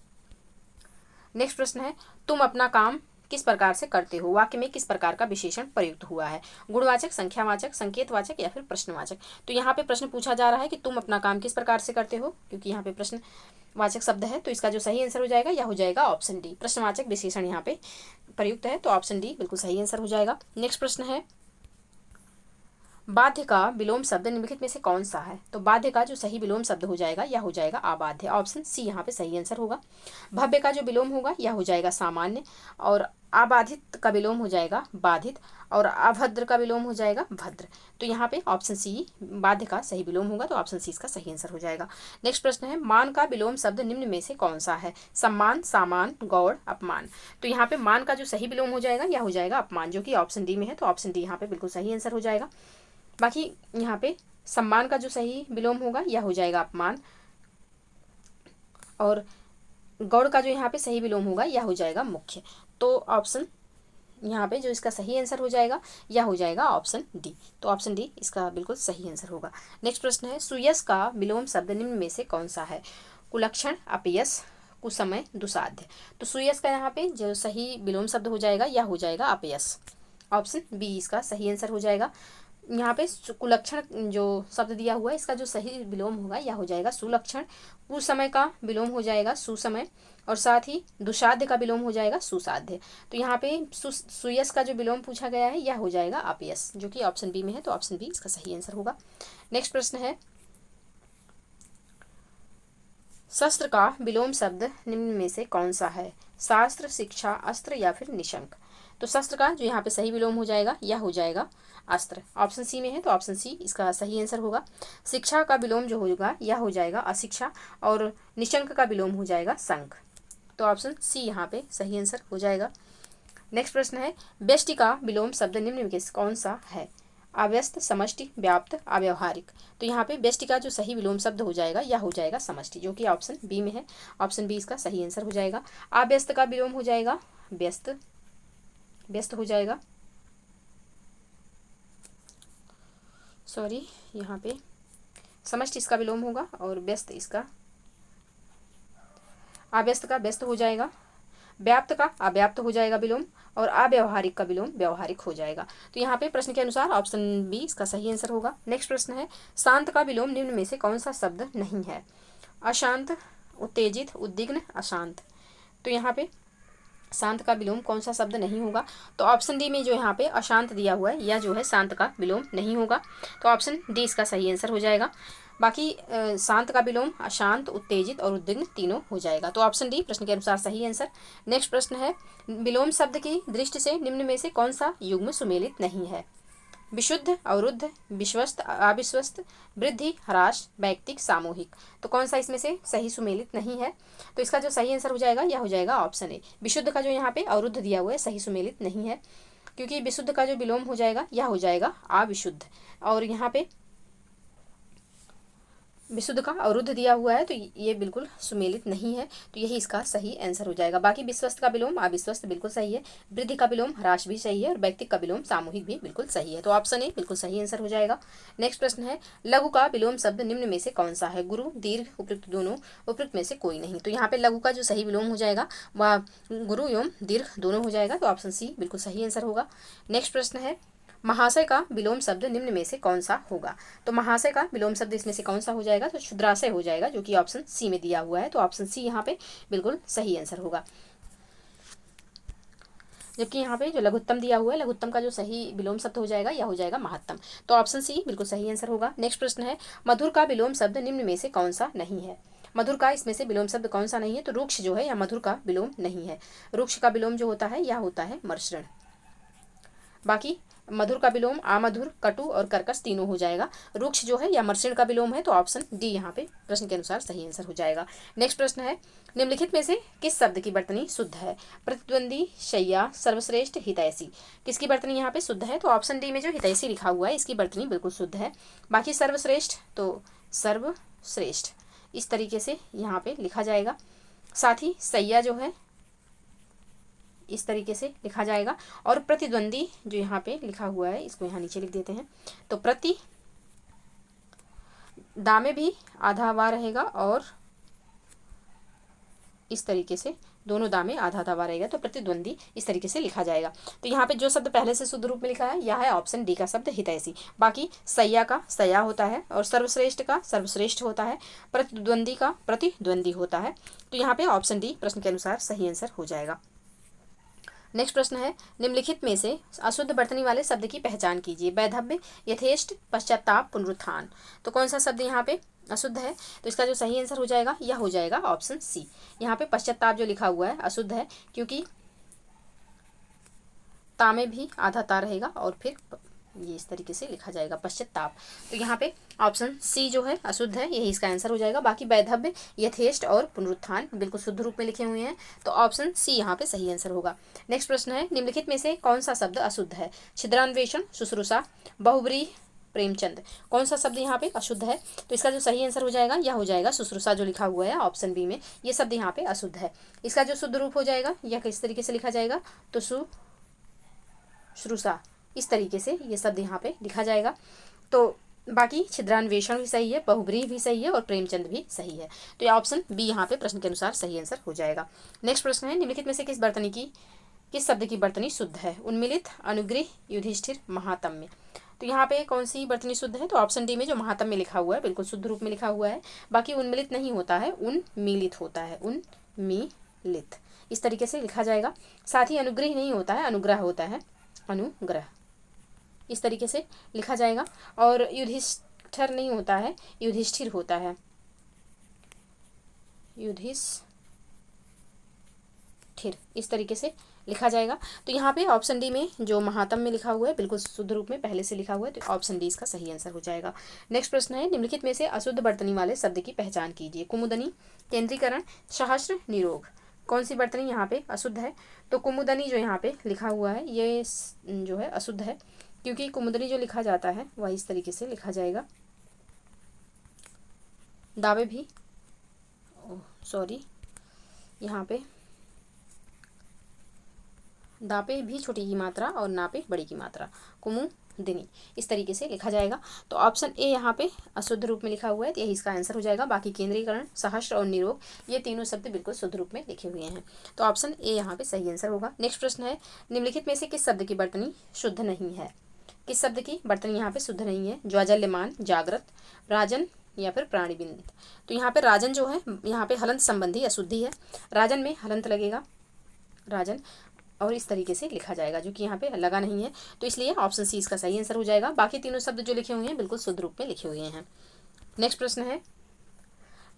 Speaker 1: नेक्स्ट प्रश्न है, तुम अपना काम किस प्रकार से करते हो, वाक्य में किस प्रकार का विशेषण प्रयुक्त हुआ है। गुणवाचक, संख्यावाचक, संकेतवाचक या फिर प्रश्नवाचक। तो यहाँ पे प्रश्न पूछा जा रहा है कि तुम अपना काम किस प्रकार से करते हो, क्योंकि यहाँ पे प्रश्नवाचक शब्द है, तो इसका जो सही आंसर हो जाएगा यह हो जाएगा ऑप्शन डी। प्रश्नवाचक विशेषण यहाँ पे प्रयुक्त है, तो ऑप्शन डी बिल्कुल सही आंसर हो जाएगा। नेक्स्ट प्रश्न है, बाध्य का विलोम शब्द निम्नलिखित में से कौन सा है। तो बाध्य का जो सही विलोम शब्द हो जाएगा यह हो जाएगा अबाध्य। ऑप्शन सी यहाँ पे सही आंसर होगा। भव्य का जो विलोम होगा यह हो जाएगा सामान्य, और अबाधित का विलोम हो जाएगा बाधित, और अभद्र का विलोम हो जाएगा भद्र। तो यहाँ पे ऑप्शन सी बाध्य का सही विलोम होगा, तो ऑप्शन सी इसका सही आंसर हो जाएगा। नेक्स्ट प्रश्न है, मान का विलोम शब्द निम्न में से कौन सा है। सम्मान, सामान, गौड़, अपमान। तो यहाँ पे मान का जो सही विलोम हो जाएगा यह हो जाएगा अपमान, जो कि ऑप्शन डी में है। तो ऑप्शन डी यहाँ पे बिल्कुल सही आंसर हो जाएगा। बाकी यहाँ पे सम्मान का जो सही विलोम होगा यह हो जाएगा अपमान, और गौड़ का जो यहाँ पे सही विलोम होगा यह हो जाएगा मुख्य। तो ऑप्शन यहाँ पे जो इसका सही आंसर हो जाएगा यह हो जाएगा ऑप्शन डी। तो ऑप्शन डी इसका बिल्कुल सही आंसर होगा। नेक्स्ट प्रश्न है, सुयश का विलोम शब्द निम्न में से कौन सा है। कुलक्षण, अपयश, कुसमय, दुसाध्य। तो सुयश का यहाँ पे जो सही विलोम शब्द हो जाएगा यह हो जाएगा अपयश। ऑप्शन बी इसका सही आंसर हो जाएगा। यहाँ पे कुलक्षण जो शब्द दिया हुआ है इसका जो सही विलोम होगा यह हो जाएगा सुलक्षण। कुसमय का विलोम हो जाएगा सुसमय, और साथ ही दुसाध्य का विलोम हो जाएगा सुसाध्य। तो यहाँ पे सुयश का जो विलोम पूछा गया है यह हो जाएगा अपयश, जो कि ऑप्शन बी में है। तो ऑप्शन बी इसका सही आंसर होगा। नेक्स्ट प्रश्न है, शस्त्र का विलोम शब्द निम्न में से कौन सा है। शास्त्र, शिक्षा, अस्त्र या फिर निशंक। तो शस्त्र का जो यहाँ पे सही विलोम हो जाएगा यह हो जाएगा अस्त्र। ऑप्शन सी में है, तो ऑप्शन सी इसका सही आंसर होगा। शिक्षा का विलोम जो होगा यह हो जाएगा अशिक्षा, और निशंक का विलोम हो जाएगा शंख। तो ऑप्शन सी यहाँ पे सही आंसर हो जाएगा। नेक्स्ट प्रश्न है, व्यष्टि का विलोम शब्द निम्न में से कौन सा है। अव्यस्त, समष्टि, व्याप्त, अव्यवहारिक। तो यहाँ पे व्यष्टि का जो सही विलोम शब्द हो जाएगा यह हो जाएगा समष्टि, जो कि ऑप्शन बी में है। ऑप्शन बी इसका सही आंसर हो जाएगा। अव्यस्त का विलोम हो जाएगा व्यस्त, व्यस्त हो जाएगा। सॉरी, यहाँ पे समष्टि इसका विलोम होगा और व्यस्त इसका, अव्यस्त का व्यस्त हो जाएगा, व्याप्त का अव्याप्त हो जाएगा विलोम, और अव्यवहारिक का विलोम व्यवहारिक हो जाएगा। तो यहाँ पे प्रश्न के अनुसार ऑप्शन बी इसका सही आंसर होगा। नेक्स्ट प्रश्न है, शांत का विलोम निम्न में से कौन सा शब्द नहीं है। अशांत, उत्तेजित, उद्विग्न, अशांत। तो यहाँ पे शांत का विलोम कौन सा शब्द नहीं होगा। तो ऑप्शन डी में जो यहाँ पे अशांत दिया हुआ है यह जो है शांत का विलोम नहीं होगा। तो ऑप्शन डी इसका सही आंसर हो जाएगा। बाकी शांत का विलोम अशांत, उत्तेजित और उद्विग्न तीनों हो जाएगा। तो ऑप्शन डी प्रश्न के अनुसार सही आंसर। नेक्स्ट प्रश्न है, विलोम शब्द की दृष्टि से निम्न में से कौन सा युग्म सुमेलित नहीं है। विशुद्ध, अवरुद्ध, विश्वस्त, अविश्वस्त, वृद्धि, ह्रास, वैयक्तिक, सामूहिक। तो कौन सा इसमें से सही सुमेलित नहीं है? तो इसका जो सही आंसर हो जाएगा यह हो जाएगा ऑप्शन ए। विशुद्ध का जो यहाँ पे अवरुद्ध दिया हुआ है सही सुमेलित नहीं है, क्योंकि विशुद्ध का जो विलोम हो जाएगा यह हो जाएगा अविशुद्ध, और यहाँ पे विशुद्ध का अवरुद्ध दिया हुआ है तो ये बिल्कुल सुमेलित नहीं है, तो यही इसका सही आंसर हो जाएगा। बाकी विश्वस्त का विलोम अविश्वस्त बिल्कुल सही है, वृद्धि का विलोम ह्रास भी सही है, और वैयक्तिक का विलोम सामूहिक भी बिल्कुल सही है। तो ऑप्शन ए बिल्कुल सही आंसर हो जाएगा। नेक्स्ट प्रश्न है, लघु का विलोम शब्द निम्न में से कौन सा है? गुरु, दीर्घ, उपयुक्त दोनों, उपयुक्त में से कोई नहीं। तो यहाँ पे लघु का जो सही विलोम हो जाएगा वह गुरु एवं दीर्घ दोनों हो जाएगा, तो ऑप्शन सी बिल्कुल सही आंसर होगा। नेक्स्ट प्रश्न है, महाशय का विलोम शब्द निम्न में से कौन सा होगा? तो महाशय का विलोम शब्द इसमें से कौन सा हो जाएगा? तो क्षुद्राशय हो जाएगा, जो कि ऑप्शन सी में दिया हुआ है, तो ऑप्शन सी यहाँ पे बिल्कुल सही आंसर होगा। जबकि यहाँ पे जो लघुत्तम दिया हुआ है, लघुत्तम का जो सही विलोम शब्द हो जाएगा यह हो जाएगा महत्तम, तो ऑप्शन सी बिल्कुल सही आंसर होगा। नेक्स्ट प्रश्न है, मधुर का विलोम शब्द निम्न में से कौन सा नहीं है? मधुर का इसमें से विलोम शब्द कौन सा नहीं है? तो रुक्ष जो है या मधुर का विलोम नहीं है। रुक्ष का विलोम जो होता है यह होता है मर्षण। बाकी मधुर का विलोम अमधुर, कटु और कर्कश तीनों हो जाएगा। रुक्ष जो है या मर्षण का विलोम है, तो ऑप्शन डी यहाँ पे प्रश्न के अनुसार सही आंसर हो जाएगा। नेक्स्ट प्रश्न है, निम्नलिखित में से किस शब्द की वर्तनी शुद्ध है? प्रतिद्वंदी, शैया, सर्वश्रेष्ठ, हितैषी। किसकी वर्तनी यहाँ पे शुद्ध है? तो ऑप्शन डी में जो हितैषी लिखा हुआ है इसकी वर्तनी बिल्कुल शुद्ध है। बाकी सर्वश्रेष्ठ तो सर्वश्रेष्ठ इस तरीके से यहाँ पे लिखा जाएगा। साथ ही शैया जो है इस तरीके से लिखा जाएगा, और प्रतिद्वंदी जो यहाँ पे लिखा हुआ है इसको यहाँ नीचे लिख देते हैं। तो प्रति दामे भी आधा वार रहेगा, और इस तरीके से दोनों दामे आधा आधा वार रहेगा, तो प्रतिद्वंदी इस तरीके से लिखा जाएगा। तो यहाँ पे जो शब्द पहले से शुद्ध रूप में लिखा है यह है ऑप्शन डी का शब्द हितैषी। बाकी शैया का शैया होता है, और सर्वश्रेष्ठ का सर्वश्रेष्ठ होता है, प्रतिद्वंदी का प्रतिद्वंदी होता है, तो यहाँ पे ऑप्शन डी प्रश्न के अनुसार सही आंसर हो जाएगा। नेक्स्ट प्रश्न है, निम्नलिखित में से अशुद्ध वर्तनी वाले शब्द की पहचान कीजिए। वैधव्य, यथेष्ट, पश्चाताप, पुनरुत्थान। तो कौन सा शब्द यहाँ पे अशुद्ध है? तो इसका जो सही आंसर हो जाएगा यह हो जाएगा ऑप्शन सी। यहाँ पे पश्चाताप जो लिखा हुआ है अशुद्ध है, क्योंकि ता में भी आधा ता रहेगा, और फिर ये इस तरीके से लिखा जाएगा पश्चाताप। तो यहाँ पे ऑप्शन सी जो है अशुद्ध है, यही इसका आंसर हो जाएगा। बाकी वैधव्य, यथेष्ट और पुनरुत्थान बिल्कुल शुद्ध रूप में लिखे हुए हैं, तो ऑप्शन सी यहाँ पे सही आंसर होगा। नेक्स्ट प्रश्न है, निम्नलिखित में से कौन सा शब्द अशुद्ध है? छिद्रान्वेषण, शुश्रूषा, बहुब्रीहि, प्रेमचंद। कौन सा शब्द यहाँ पे अशुद्ध है? तो इसका जो सही आंसर हो जाएगा यह हो जाएगा शुश्रूषा जो लिखा हुआ है ऑप्शन बी में, ये शब्द यहाँ पे अशुद्ध है। इसका जो शुद्ध रूप हो जाएगा यह किस तरीके से लिखा जाएगा? तो शुश्रूषा इस तरीके से ये शब्द यहाँ पे लिखा जाएगा। तो बाकी छिद्रान्वेषण भी सही है, बहुब्रीहि भी सही है, और प्रेमचंद भी सही है, तो ये ऑप्शन बी यहाँ पे प्रश्न के अनुसार सही आंसर हो जाएगा। नेक्स्ट प्रश्न है, निम्नलिखित में से किस शब्द की वर्तनी शुद्ध है? उन्मिलित, अनुग्रह, युधिष्ठिर, महात्म्य। तो यहाँ पे कौन सी वर्तनी शुद्ध है? तो ऑप्शन डी में जो महात्म्य लिखा हुआ है बिल्कुल शुद्ध रूप में लिखा हुआ है। बाकी उन्मिलित नहीं होता है, उन्मीलित होता है, उन्मीलित इस तरीके से लिखा जाएगा। साथ ही अनुग्रह नहीं होता है, अनुग्रह होता है, अनुग्रह इस तरीके से लिखा जाएगा। और युधिष्ठिर नहीं होता है, युधिष्ठिर होता है, युधिष्ठिर इस तरीके से लिखा जाएगा। तो यहाँ पे ऑप्शन डी में जो महात्म्य में लिखा हुआ है बिल्कुल शुद्ध रूप में पहले से लिखा हुआ है, तो ऑप्शन डी इसका सही आंसर हो जाएगा। नेक्स्ट प्रश्न है, निम्नलिखित में से अशुद्ध वर्तनी वाले शब्द की पहचान कीजिए। कुमुदनी, केंद्रीकरण, सहस्त्र, निरोग। कौन सी वर्तनी यहाँ पे अशुद्ध है? तो कुमुदनी जो यहाँ पे लिखा हुआ है ये जो है अशुद्ध है, क्योंकि कुमुदनी जो लिखा जाता है वह इस तरीके से लिखा जाएगा। दावे भी यहाँ पे दापे भी छोटी की मात्रा और नापे बड़ी की मात्रा, कुमुदिनी इस तरीके से लिखा जाएगा। तो ऑप्शन ए यहाँ पे अशुद्ध रूप में लिखा हुआ है, तो यही इसका आंसर हो जाएगा। बाकी केंद्रीकरण, सहस्त्र और निरोग ये तीनों शब्द बिल्कुल शुद्ध रूप में लिखे हुए हैं, तो ऑप्शन ए यहाँ पे सही आंसर होगा। नेक्स्ट प्रश्न है, निम्नलिखित में से किस शब्द की वर्तनी शुद्ध नहीं है? किस शब्द की वर्तनी यहाँ पे शुद्ध नहीं है? ज्वाजल्यमान, जागृत, राजन या फिर प्राणिबिंद। तो यहाँ पे राजन जो है यहाँ पे हलंत संबंधी अशुद्धि है, राजन में हलंत लगेगा, राजन, और इस तरीके से लिखा जाएगा जो कि यहाँ पे लगा नहीं है, तो इसलिए ऑप्शन सी इसका सही आंसर हो जाएगा। बाकी तीनों शब्द जो लिखे हुए हैं बिल्कुल शुद्ध रूप में लिखे हुए हैं। नेक्स्ट प्रश्न है,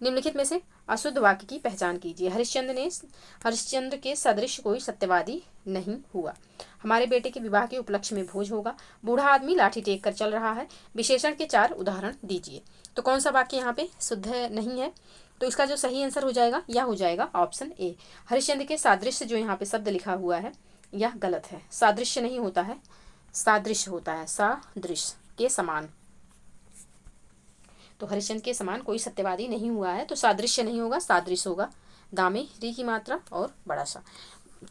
Speaker 1: निम्नलिखित में से अशुद्ध वाक्य की पहचान कीजिए। हरिश्चंद्र के सदृश कोई सत्यवादी नहीं हुआ। हमारे बेटे के विवाह के उपलक्ष्य में भोज होगा। बूढ़ा आदमी लाठी टेक कर चल रहा है। विशेषण के 4 उदाहरण दीजिए। तो कौन सा वाक्य यहाँ पे शुद्ध नहीं है? तो इसका जो सही आंसर हो जाएगा यह हो जाएगा ऑप्शन ए। हरिश्चंद्र के सादृश्य जो यहाँ पे शब्द लिखा हुआ है यह गलत है। सादृश्य नहीं होता है, सादृश्य होता है, सादृश्य के समान। तो हरिश्चंद्र के समान कोई सत्यवादी नहीं हुआ है, तो सादृश्य नहीं होगा, सादृश्य होगा। दामे री की मात्रा और बड़ा सा।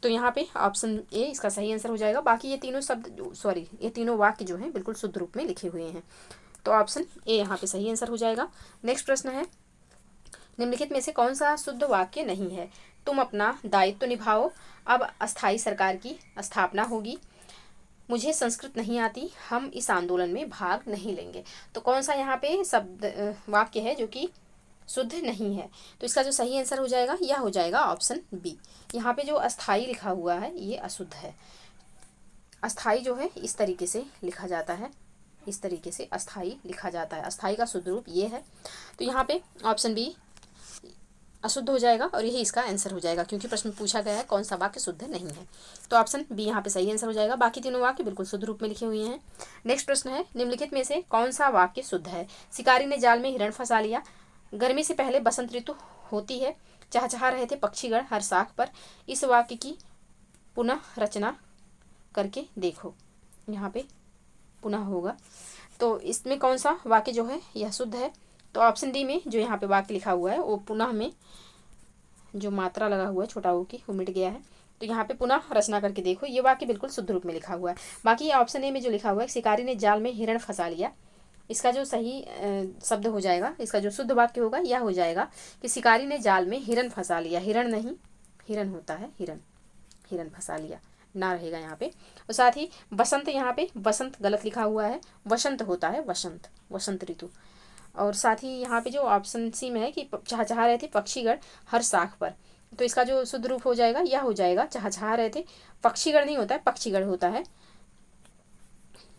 Speaker 1: तो यहाँ पे ऑप्शन ए इसका सही आंसर हो जाएगा। बाकी ये तीनों शब्द ये तीनों वाक्य जो हैं बिल्कुल शुद्ध रूप में लिखे हुए हैं, तो ऑप्शन ए यहाँ पे सही आंसर हो जाएगा। नेक्स्ट प्रश्न है, निम्नलिखित में से कौन सा शुद्ध वाक्य नहीं है? तुम अपना दायित्व निभाओ, अब अस्थायी सरकार की स्थापना होगी। मुझे संस्कृत नहीं आती, हम इस आंदोलन में भाग नहीं लेंगे। तो कौन सा यहाँ पे शब्द वाक्य है जो कि शुद्ध नहीं है? तो इसका जो सही आंसर हो जाएगा यह हो जाएगा ऑप्शन बी। यहाँ पे जो अस्थाई लिखा हुआ है ये अशुद्ध है। अस्थाई जो है इस तरीके से लिखा जाता है, इस तरीके से अस्थाई लिखा जाता है। अस्थाई का शुद्ध रूप ये है। तो यहाँ पे ऑप्शन बी अशुद्ध हो जाएगा और यही इसका आंसर हो जाएगा, क्योंकि प्रश्न पूछा गया है कौन सा वाक्य शुद्ध नहीं है। तो ऑप्शन बी यहाँ पे सही आंसर हो जाएगा। बाकी तीनों वाक्य बिल्कुल शुद्ध रूप में लिखे हुए हैं। नेक्स्ट प्रश्न है, निम्नलिखित में से कौन सा वाक्य शुद्ध है? शिकारी ने जाल में हिरण फंसा लिया। गर्मी से पहले बसंत ऋतु होती है। चहचहा रहे थे पक्षीगण हर शाख पर। इस वाक्य की पुनः रचना करके देखो। यहाँ पे पुनः होगा, तो इसमें कौन सा वाक्य जो है यह शुद्ध है? तो ऑप्शन डी में जो यहाँ पे वाक्य लिखा हुआ है वो पुनः में जो मात्रा लगा हुआ है छोटा ओ की वो मिट गया है। तो यहाँ पे पुनः रचना करके देखो, ये वाक्य बिल्कुल शुद्ध रूप में लिखा हुआ है। बाकी ऑप्शन ए में जो लिखा हुआ है शिकारी ने जाल में हिरण फंसा लिया, इसका जो सही शब्द हो जाएगा, इसका जो शुद्ध वाक्य होगा यह हो जाएगा कि शिकारी ने जाल में हिरण फंसा लिया। हिरण नहीं, हिरण होता है, हिरण, हिरण फंसा लिया ना रहेगा यहाँ पे। और साथ ही बसंत, यहाँ पे बसंत गलत लिखा हुआ है, वसंत होता है, वसंत, वसंत ऋतु। और साथ ही यहाँ पे जो ऑप्शन सी में है कि चहचहा रहे थे पक्षीगण हर शाख पर, तो इसका जो शुद्ध रूप हो जाएगा यह हो जाएगा चहचहा रहे थे, पक्षीगण नहीं होता है, पक्षीगण होता है,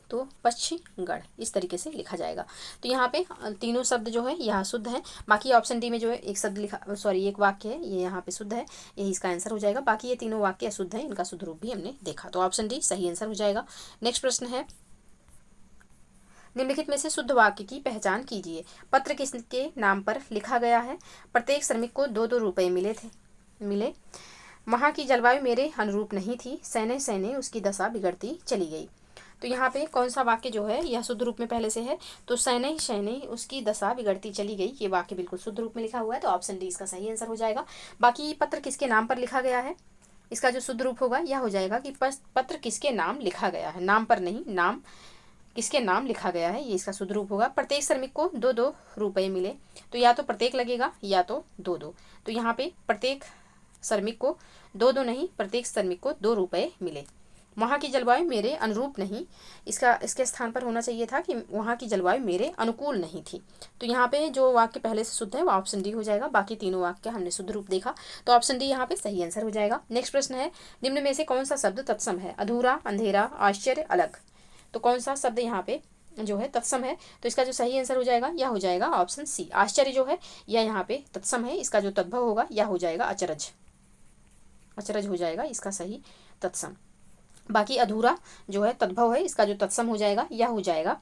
Speaker 1: तो पक्षीगण इस तरीके से लिखा जाएगा। तो यहाँ पे तीनों शब्द जो है यह शुद्ध है। बाकी ऑप्शन डी में जो है एक शब्द लिखा, एक वाक्य है ये यहाँ पे शुद्ध है, यही इसका आंसर हो जाएगा। बाकी ये तीनों वाक्य अशुद्ध है, इनका शुद्ध रूप भी हमने देखा, तो ऑप्शन डी सही आंसर हो जाएगा। नेक्स्ट प्रश्न है, निम्नलिखित में से शुद्ध वाक्य की पहचान कीजिए। पत्र किसके नाम पर लिखा गया है? प्रत्येक श्रमिक को 2-2 रुपये मिले। वहाँ की जलवायु मेरे अनुरूप नहीं थी। सैने सैने उसकी दशा बिगड़ती चली गई। तो यहाँ पे कौन सा वाक्य जो है यह शुद्ध रूप में पहले से है? तो सैने सैने उसकी दशा बिगड़ती चली गई, ये वाक्य बिल्कुल शुद्ध रूप में लिखा हुआ है, तो ऑप्शन डी इसका सही आंसर हो जाएगा। बाकी पत्र किसके नाम पर लिखा गया है, इसका जो शुद्ध रूप होगा यह हो जाएगा कि पत्र किसके नाम लिखा गया है, नाम पर नहीं, नाम किसके नाम लिखा गया है, ये इसका शुद्ध रूप होगा। प्रत्येक श्रमिक को 2-2 रुपये मिले, तो या तो प्रत्येक लगेगा या तो 2-2। तो यहाँ पे प्रत्येक श्रमिक को 2-2 नहीं, प्रत्येक श्रमिक को 2 रुपये मिले। वहाँ की जलवायु मेरे अनुरूप नहीं, इसके स्थान पर होना चाहिए था कि वहाँ की जलवायु मेरे अनुकूल नहीं थी। तो यहाँ पे जो वाक्य पहले से शुद्ध है वो ऑप्शन डी हो जाएगा। बाकी तीनों वाक्य हमने शुद्ध रूप देखा, तो ऑप्शन डी यहाँ पे सही आंसर हो जाएगा। नेक्स्ट प्रश्न है, निम्न में से कौन सा शब्द तत्सम है? अधूरा, अंधेरा, आश्चर्य, अलग। तो कौन सा शब्द यहाँ पे जो है तत्सम है? तो इसका जो सही आंसर हो जाएगा यह हो जाएगा ऑप्शन सी। आश्चर्य जो है यह यहाँ पे तत्सम है, इसका जो तद्भव होगा यह हो जाएगा अचरज, अचरज हो जाएगा इसका सही तत्सम। बाकी अधूरा जो है तद्भव है, इसका जो तत्सम हो जाएगा यह हो जाएगा,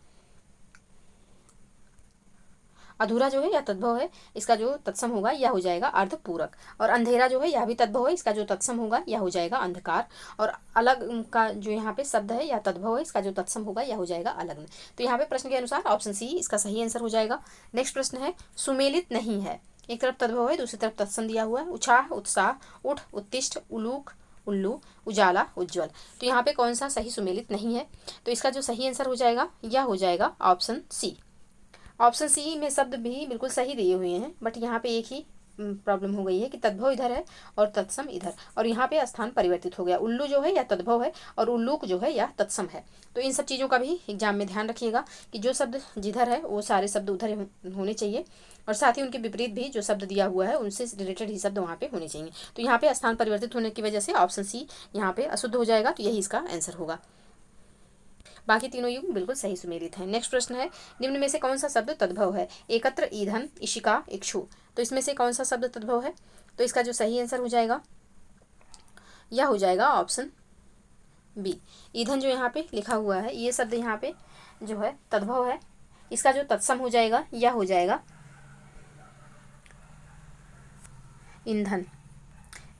Speaker 1: अधूरा जो है या तद्भव है, इसका जो तत्सम होगा यह हो जाएगा अर्धपूरक। और अंधेरा जो है यह भी तद्भव है, इसका जो तत्सम होगा यह हो जाएगा अंधकार। और अलग का जो यहाँ पे शब्द है या तद्भव है, इसका जो तत्सम होगा यह हो जाएगा अलग्न। तो यहाँ पे प्रश्न के अनुसार ऑप्शन सी इसका सही आंसर हो जाएगा। नेक्स्ट प्रश्न है, सुमेलित नहीं है। एक तरफ तद्भव है, दूसरी तरफ तत्सम दिया हुआ है। उत्साह, उत्साह, उठ, उत्तिष्ठ, उलूक, उल्लू, उजाला, उज्ज्वल। तो यहाँ पे कौन सा सही सुमेलित नहीं है? तो इसका जो सही आंसर हो जाएगा यह हो जाएगा ऑप्शन सी। ऑप्शन सी में शब्द भी बिल्कुल सही दिए हुए हैं, बट यहाँ पे एक ही प्रॉब्लम हो गई है कि तद्भव इधर है और तत्सम इधर, और यहाँ पे स्थान परिवर्तित हो गया। उल्लू जो है या तद्भव है और उल्लूक जो है या तत्सम है। तो इन सब चीज़ों का भी एग्जाम में ध्यान रखिएगा कि जो शब्द जिधर है वो सारे शब्द उधर होने चाहिए, और साथ ही उनके विपरीत भी जो शब्द दिया हुआ है उनसे रिलेटेड ही शब्द वहाँ पे होने चाहिए। तो यहाँ पे स्थान परिवर्तित होने की वजह से ऑप्शन सी यहाँ पे अशुद्ध हो जाएगा, तो यही इसका आंसर होगा। बाकी तीनों युग बिल्कुल सही सुमेलित हैं। नेक्स्ट प्रश्न है, निम्न में से कौन सा शब्द तद्भव है? एकत्र, ईंधन, इशिका, इक्षु। तो इसमें से कौन सा शब्द तद्भव है? तो इसका जो सही आंसर हो जाएगा यह हो जाएगा ऑप्शन बी। ईंधन जो यहाँ पे लिखा हुआ है ये शब्द यहाँ पे जो है तद्भव है, इसका जो तत्सम हो जाएगा यह हो जाएगा ईंधन।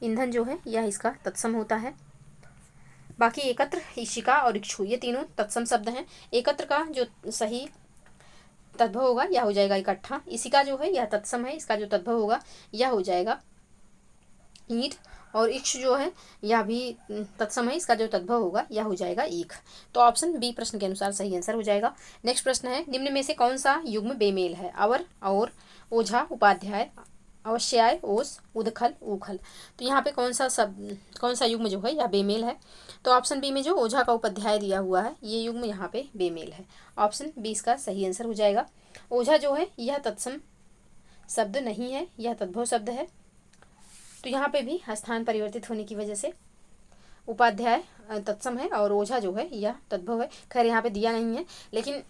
Speaker 1: ईंधन जो है यह इसका तत्सम होता है। बाकी एकत्र, ईशिका और इक्षु ये तीनों तत्सम शब्द हैं। एकत्र का जो सही तद्भव होगा यह हो जाएगा इकट्ठा। ईशिका जो है यह तत्सम है, इसका जो तद्भव होगा यह हो जाएगा ईंट। और इक्ष जो है यह भी तत्सम है, इसका जो तद्भव होगा यह हो जाएगा ईख। तो ऑप्शन बी प्रश्न के अनुसार सही आंसर हो जाएगा। नेक्स्ट प्रश्न है, निम्न में से कौन सा युग्म बेमेल है? अवर, और, ओझा, उपाध्याय, अवश्याय, ओस, उदखल, उखल। तो यहाँ पे कौन सा युग्म जो है यह बेमेल है? तो ऑप्शन बी में जो ओझा का उपाध्याय दिया हुआ है ये युग्म यहाँ पे बेमेल है। ऑप्शन बी इसका सही आंसर हो जाएगा। ओझा जो है यह तत्सम शब्द नहीं है, यह तद्भव शब्द है। तो यहाँ पे भी स्थान परिवर्तित होने की वजह से उपाध्याय तत्सम है और ओझा जो है यह तद्भव है। खैर यहाँ पे दिया नहीं है, लेकिन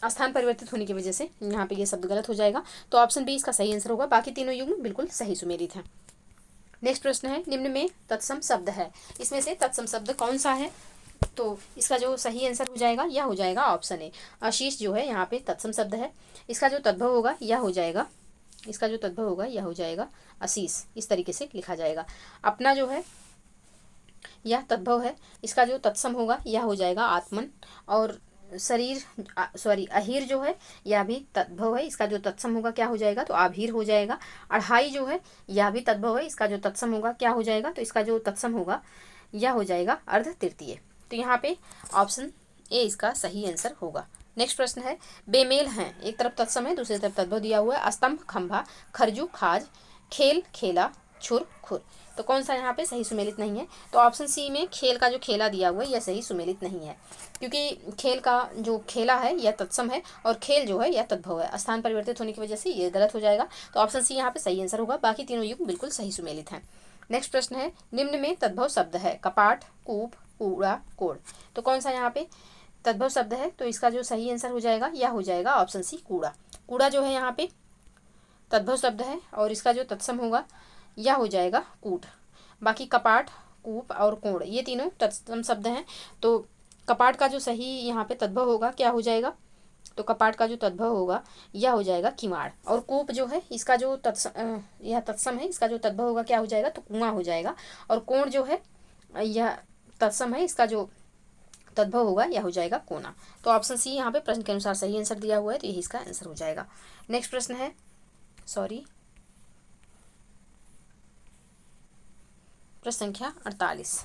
Speaker 1: स्थान परिवर्तित होने की वजह से यहाँ पे ये शब्द गलत हो जाएगा। तो ऑप्शन बी इसका सही आंसर होगा। बाकी तीनों युग्म बिल्कुल सही सुमेलित हैं। नेक्स्ट प्रश्न है, निम्न में तत्सम शब्द है, इसमें से तत्सम शब्द कौन सा है? तो इसका जो सही आंसर हो जाएगा यह हो जाएगा ऑप्शन ए। आशीष जो है यहाँ पे तत्सम शब्द है, इसका जो तद्भव होगा यह हो जाएगा, इसका जो तद्भव होगा यह हो जाएगा आशीष। इस तरीके से लिखा जाएगा। अपना जो है यह तद्भव है, इसका जो तत्सम होगा यह हो जाएगा आत्मन। और अहीर जो है यह भी तद्भव है, इसका जो तत्सम होगा क्या हो जाएगा? तो आभीर हो जाएगा। अढ़ाई जो है यह भी तद्भव है, इसका जो तत्सम होगा क्या हो जाएगा? तो इसका जो तत्सम होगा यह हो जाएगा अर्ध तृतीय। तो यहाँ पे ऑप्शन ए इसका सही आंसर होगा। नेक्स्ट प्रश्न है, बेमेल हैं, एक तरफ तत्सम है दूसरी तरफ तद्भव दिया हुआ है। स्तंभ, खंभा, खरजू, खाज, खेल, खेला, छुर, खुर। तो कौन सा यहाँ पे सही सुमेलित नहीं है? तो ऑप्शन सी में खेल का जो खेला दिया हुआ है यह सही सुमेलित नहीं है, क्योंकि खेल का जो खेला है यह तत्सम है और खेल जो है यह तद्भव है। स्थान परिवर्तित होने की वजह से ये गलत हो जाएगा। तो ऑप्शन सी यहाँ पे सही आंसर होगा। बाकी तीनों युग्म बिल्कुल सही सुमेलित हैं। नेक्स्ट प्रश्न है, निम्न में तद्भव शब्द है, कपाट, कूप, कूड़ा, कोड़। तो कौन सा यहाँ पे तद्भव शब्द है? तो इसका जो सही आंसर हो जाएगा यह हो जाएगा ऑप्शन सी कूड़ा। कूड़ा जो है यहाँ पे तद्भव शब्द है और इसका जो तत्सम होगा यह हो जाएगा कूट। बाकी कपाट, कूप और कोण ये तीनों तत्सम शब्द हैं। तो कपाट का जो सही यहाँ पे तद्भव होगा क्या हो जाएगा? तो कपाट का जो तद्भव होगा यह हो जाएगा किवाड़। और कूप जो है इसका जो यह तत्सम है, इसका जो तद्भव होगा क्या हो जाएगा? तो कुआं हो जाएगा। और कोण जो है यह तत्सम है, इसका जो तद्भव होगा यह हो जाएगा कोना। तो ऑप्शन सी यहाँ पे प्रश्न के अनुसार सही आंसर दिया हुआ है, तो यही इसका आंसर हो जाएगा। नेक्स्ट प्रश्न है, प्रश्न संख्या 48।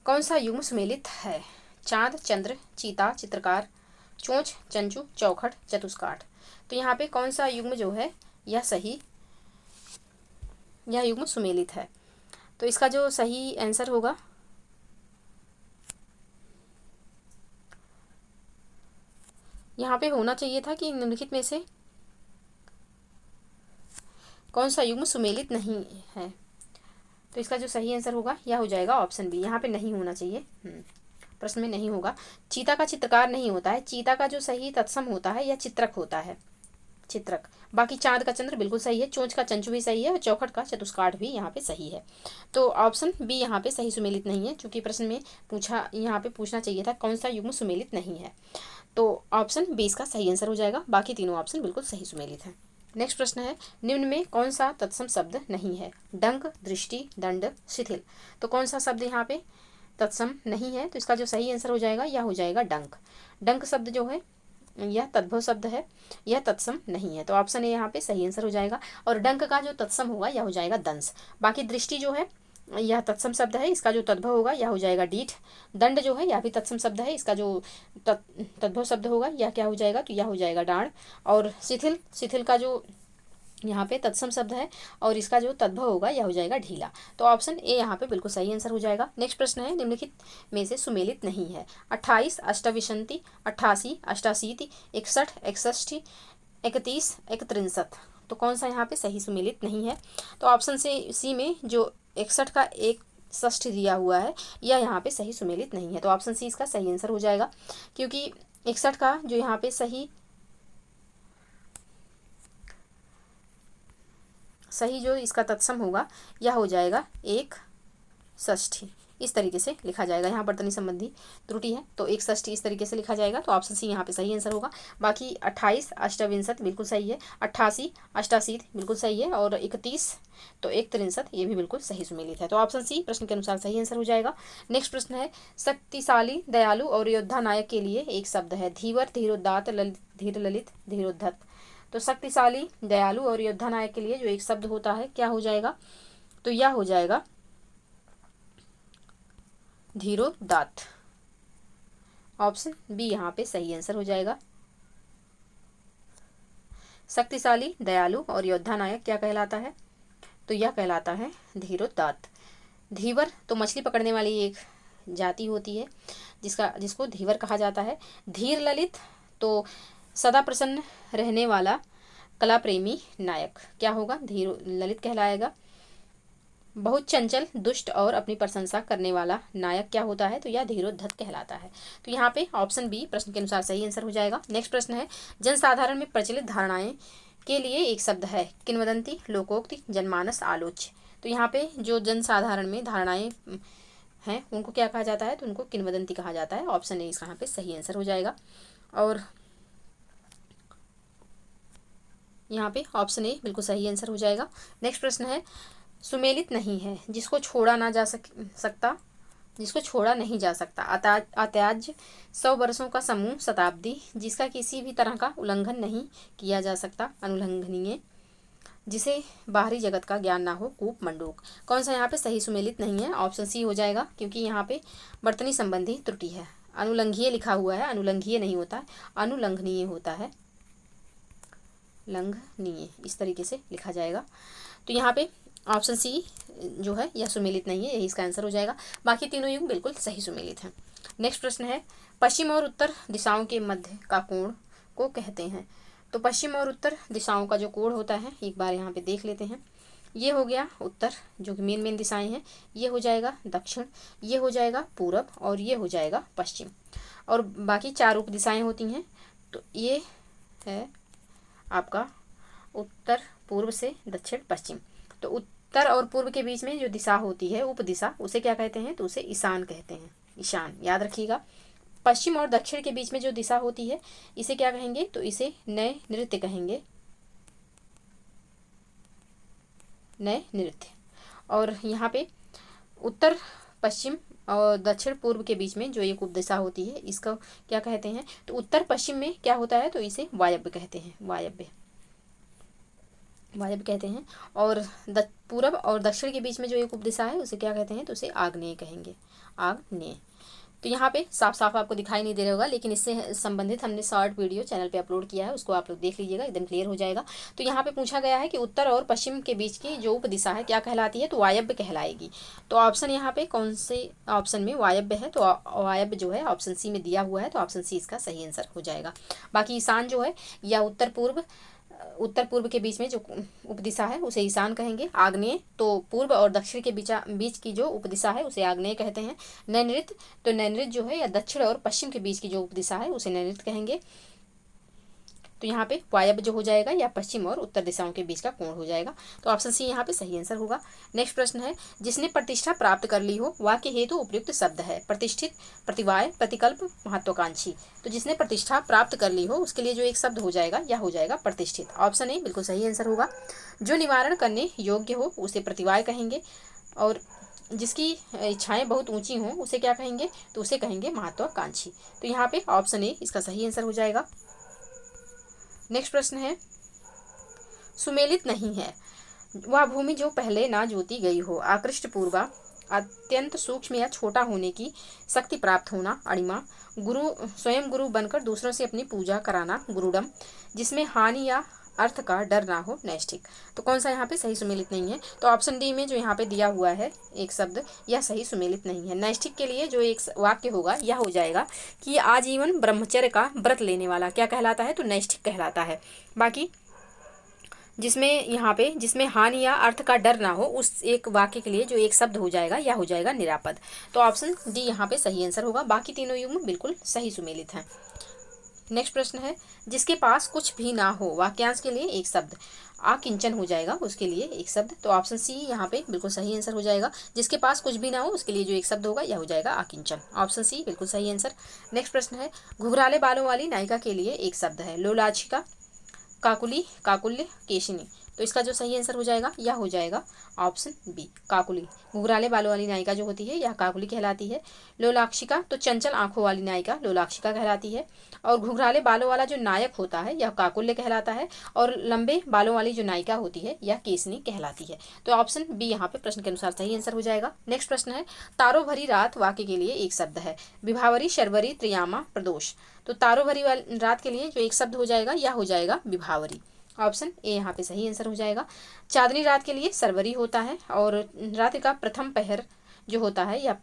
Speaker 1: कौन सा युग्म सुमेलित है? चांद, चंद्र, चीता, चित्रकार, चोंच, चंचू, चौखट, चतुष्काठ। तो यहाँ पे कौन सा युग्म जो है यह युग्म सुमेलित है? तो इसका जो सही आंसर होगा यहाँ पे होना चाहिए था कि निम्नलिखित में से कौन सा युग्म सुमेलित नहीं है। तो इसका जो सही आंसर होगा यह हो जाएगा ऑप्शन बी। यहाँ पे नहीं होना चाहिए, प्रश्न में नहीं होगा। चीता का चित्रकार नहीं होता है, चीता का जो सही तत्सम होता है यह चित्रक होता है, चित्रक। बाकी चांद का चंद्र बिल्कुल सही है, चोंच का चंचू भी सही है और चौखट का चतुष्काठ भी यहाँ पे सही है। तो ऑप्शन बी यहाँ पे सही सुमेलित नहीं है, क्योंकि प्रश्न में यहाँ पे पूछना चाहिए था कौन सा युग्म सुमेलित नहीं है। तो ऑप्शन बी इसका सही आंसर हो जाएगा। बाकी तीनों ऑप्शन बिल्कुल सही सुमेलित हैं। नेक्स्ट प्रश्न है, निम्न में कौन सा तत्सम शब्द नहीं है? डंक, दृष्टि, दंड, शिथिल। तो कौन सा शब्द यहाँ पे तत्सम नहीं है? तो इसका जो सही आंसर हो जाएगा यह हो जाएगा डंक। डंक शब्द जो है यह तद्भव शब्द है, यह तत्सम नहीं है। तो ऑप्शन ए यहाँ पे सही आंसर हो जाएगा। और डंक का जो तत्सम होगा यह हो जाएगा दंश। बाकी दृष्टि जो है यह तत्सम शब्द है, इसका जो तद्भव होगा यह हो जाएगा डीठ। दंड जो है यह भी तत्सम शब्द है, इसका जो तद्भव शब्द होगा यह क्या हो जाएगा? तो यह हो जाएगा डांड। और शिथिल का जो यहाँ पे तत्सम शब्द है और इसका जो तद्भव होगा यह हो जाएगा ढीला। तो ऑप्शन ए यहाँ पे बिल्कुल सही आंसर हो जाएगा। नेक्स्ट प्रश्न है, निम्नलिखित में से सुमेलित नहीं है? 28, अष्टाविंशति, 88, अष्टाशीति, 61, 61, 31, 31। तो कौन सा यहाँ पे सही सुमेलित नहीं है? तो ऑप्शन सी में जो 61 का 61 दिया हुआ है यह यहाँ पे सही सुमेलित नहीं है। तो ऑप्शन सी इसका सही आंसर हो जाएगा, क्योंकि 61 का जो यहाँ पे सही सही जो इसका तत्सम होगा यह हो जाएगा 1/6। इस तरीके से लिखा जाएगा। यहाँ वर्तनी संबंधी त्रुटि है तो 1/6 इस तरीके से लिखा जाएगा। तो ऑप्शन सी यहाँ पे सही आंसर होगा। बाकी 28 अष्टाविंशत बिल्कुल सही है, 88 अष्टाशीत बिल्कुल सही है, और 31 तो 1/63 ये भी बिल्कुल सही सुमेलित है। तो ऑप्शन सी प्रश्न के अनुसार सही आंसर हो जाएगा। नेक्स्ट प्रश्न है, शक्तिशाली, दयालु और योद्धा नायक के लिए एक शब्द है। धीवर, धीरोदात्त, धीर ललित, धीरोद्धत। तो शक्तिशाली, दयालु और योद्धा नायक के लिए जो एक शब्द होता है क्या हो जाएगा, तो यह हो जाएगा धीरोदात्त। ऑप्शन बी यहाँ पे सही आंसर हो जाएगा। शक्तिशाली, दयालु और योद्धा नायक क्या कहलाता है, तो यह कहलाता है धीरोदात्त। धीवर तो मछली पकड़ने वाली एक जाति होती है जिसको धीवर कहा जाता है। धीर ललित तो सदा प्रसन्न रहने वाला कला प्रेमी नायक क्या होगा, धीर ललित कहलाएगा। बहुत चंचल, दुष्ट और अपनी प्रशंसा करने वाला नायक क्या होता है, तो यह धीरोद्धत कहलाता है। तो यहाँ पे ऑप्शन बी प्रश्न के अनुसार सही आंसर हो जाएगा। नेक्स्ट प्रश्न है, जनसाधारण में प्रचलित धारणाएं के लिए एक शब्द है। किंवदंती, लोकोक्ति, जनमानस, आलोच्य। तो यहाँ पे जो जनसाधारण में धारणाएं हैं उनको क्या कहा जाता है, तो उनको किंवदंती कहा जाता है। ऑप्शन ए इसका यहाँ पे सही आंसर हो जाएगा। और यहाँ पे ऑप्शन ए बिल्कुल सही आंसर हो जाएगा। नेक्स्ट प्रश्न है, सुमेलित नहीं है जिसको छोड़ा ना जा सकता, जिसको छोड़ा नहीं जा सकता। अत्याज्य, 100 वर्षों का समूह, शताब्दी, जिसका किसी भी तरह का उल्लंघन नहीं किया जा सकता, अनुल्लंघनीय, जिसे बाहरी जगत का ज्ञान ना हो, कूप, मंडूक। कौन सा यहाँ पे सही सुमेलित नहीं है, ऑप्शन सी हो जाएगा, क्योंकि यहाँ पे वर्तनी संबंधी त्रुटि है। अनुलंघीय लिखा हुआ है, अनुलंघीय नहीं होता है, अनुलंघनीय होता है, लंघनीय इस तरीके से लिखा जाएगा। तो यहाँ पे ऑप्शन सी जो है यह सुमेलित नहीं है, यही इसका आंसर हो जाएगा। बाकी तीनों युग बिल्कुल सही सुमेलित हैं। नेक्स्ट प्रश्न है, पश्चिम और उत्तर दिशाओं के मध्य का कोण को कहते हैं। तो पश्चिम और उत्तर दिशाओं का जो कोण होता है एक बार यहाँ पे देख लेते हैं। ये हो गया उत्तर, जो कि मेन दिशाएं हैं। ये हो जाएगा दक्षिण, ये हो जाएगा पूरब, और ये हो जाएगा पश्चिम। और बाकी 4 उप दिशाएं होती हैं। तो ये है आपका उत्तर, पूर्व से दक्षिण, पश्चिम। तो उत्तर और पूर्व के बीच में जो दिशा होती है उप दिशा, उसे क्या कहते हैं, तो उसे ईशान कहते हैं। ईशान याद रखिएगा। पश्चिम और दक्षिण के बीच में जो दिशा होती है इसे क्या कहेंगे, तो इसे नए नृत्य कहेंगे, नए नृत्य। और यहाँ पे उत्तर पश्चिम और दक्षिण पूर्व के बीच में जो एक उपदिशा होती है इसका क्या कहते हैं, तो उत्तर पश्चिम में क्या होता है, तो इसे वायव्य कहते हैं, वायव्य कहते हैं। और पूरब और दक्षिण के बीच में जो एक उपदिशा है उसे क्या कहते हैं, तो उसे आग्नेय कहेंगे, आग्नेय। तो यहाँ पे साफ साफ आपको दिखाई नहीं दे रहा होगा, लेकिन इससे संबंधित हमने शॉर्ट वीडियो चैनल पे अपलोड किया है, उसको आप लोग देख लीजिएगा, एकदम क्लियर हो जाएगा। तो यहाँ पे पूछा गया है कि उत्तर और पश्चिम के बीच की जो उपदिशा है क्या कहलाती है, तो वायव्य कहलाएगी। तो ऑप्शन यहाँ पे कौन से ऑप्शन में वायव्य है, तो वायव्य जो है ऑप्शन सी में दिया हुआ है, तो ऑप्शन सी इसका सही आंसर हो जाएगा। बाकी ईशान जो है या उत्तर पूर्व के बीच में जो उपदिशा है उसे ईशान कहेंगे। आग्नेय तो पूर्व और दक्षिण के बीच की जो उपदिशा है उसे आग्नेय कहते हैं। नैऋत्य तो नैऋत्य जो है या दक्षिण और पश्चिम के बीच की जो उपदिशा है उसे नैऋत्य कहेंगे। तो यहाँ पे वायव्य जो हो जाएगा या पश्चिम और उत्तर दिशाओं के बीच का कोण हो जाएगा। तो ऑप्शन सी यहाँ पे सही आंसर होगा। नेक्स्ट प्रश्न है, जिसने प्रतिष्ठा प्राप्त कर ली हो वाक्य हेतु उपयुक्त शब्द है। प्रतिष्ठित, प्रतिवाय, प्रतिकल्प, महत्वाकांक्षी। तो जिसने प्रतिष्ठा प्राप्त कर ली हो उसके लिए जो एक शब्द हो जाएगा यह हो जाएगा प्रतिष्ठित। ऑप्शन ए बिल्कुल सही आंसर होगा। जो निवारण करने योग्य हो उसे प्रतिवाय कहेंगे, और जिसकी इच्छाएं बहुत ऊंची हों उसे क्या कहेंगे, तो उसे कहेंगे महत्वाकांक्षी। तो यहाँ पे ऑप्शन ए इसका सही आंसर हो जाएगा। नेक्स्ट प्रश्न है, सुमेलित नहीं है वह भूमि जो पहले ना जोती गई हो। आकृष्ट पूर्वा, अत्यंत सूक्ष्म या छोटा होने की शक्ति प्राप्त होना। अणिमा, स्वयं गुरु बनकर दूसरों से अपनी पूजा कराना। गुरुडम, जिसमें हानि या अर्थ का डर ना हो। नैष्ठिक। तो कौन सा यहाँ पे सही सुमेलित नहीं है, तो ऑप्शन डी में जो यहाँ पे दिया हुआ है एक शब्द यह सही सुमेलित नहीं है। नैष्ठिक के लिए जो एक वाक्य होगा यह हो जाएगा कि आजीवन ब्रह्मचर्य का व्रत लेने वाला क्या कहलाता है, तो नैष्ठिक कहलाता है। बाकी जिसमें हानि या अर्थ का डर ना हो उस एक वाक्य के लिए जो एक शब्द हो जाएगा यह हो जाएगा निरापद। तो ऑप्शन डी यहाँ पे सही आंसर होगा। बाकी तीनों युग्म बिल्कुल सही सुमेलित हैं। नेक्स्ट प्रश्न है, जिसके पास कुछ भी ना हो, वाक्यांश के लिए एक शब्द। आकिंचन हो जाएगा उसके लिए एक शब्द, तो ऑप्शन सी यहाँ पे बिल्कुल सही आंसर हो जाएगा। जिसके पास कुछ भी ना हो उसके लिए जो एक शब्द होगा यह हो जाएगा आकिंचन। ऑप्शन सी बिल्कुल सही आंसर। नेक्स्ट प्रश्न है, घुघराले बालों वाली नायिका के लिए एक शब्द है। लोलाक्षिका, काकुली, काकुल्य, केशिनी। तो इसका जो सही आंसर हो जाएगा यह हो जाएगा ऑप्शन बी, काकुली। घुघराले बालों वाली नायिका जो होती है यह काकुली कहलाती है। लोलाक्षिका तो चंचल आंखों वाली नायिका लोलाक्षिका कहलाती है। और घुघराले बालों वाला जो नायक होता है यह काकुल्य कहलाता है। और लंबे बालों वाली जो नायिका होती है यह केसनी कहलाती है। तो ऑप्शन बी यहाँ पे प्रश्न के अनुसार सही आंसर हो जाएगा। नेक्स्ट प्रश्न है, तारो भरी रात वाक्य के लिए एक शब्द है। विभावरी, शर्वरी, त्रियामा, प्रदोष। तो तारो भरी रात के लिए जो एक शब्द हो जाएगा यह हो जाएगा विभावरी। ऑप्शन ए यहाँ पे सही आंसर हो जाएगा। चांदनी रात के लिए सरवरी होता है। और रात्रि का प्रथम पहर जो होता है या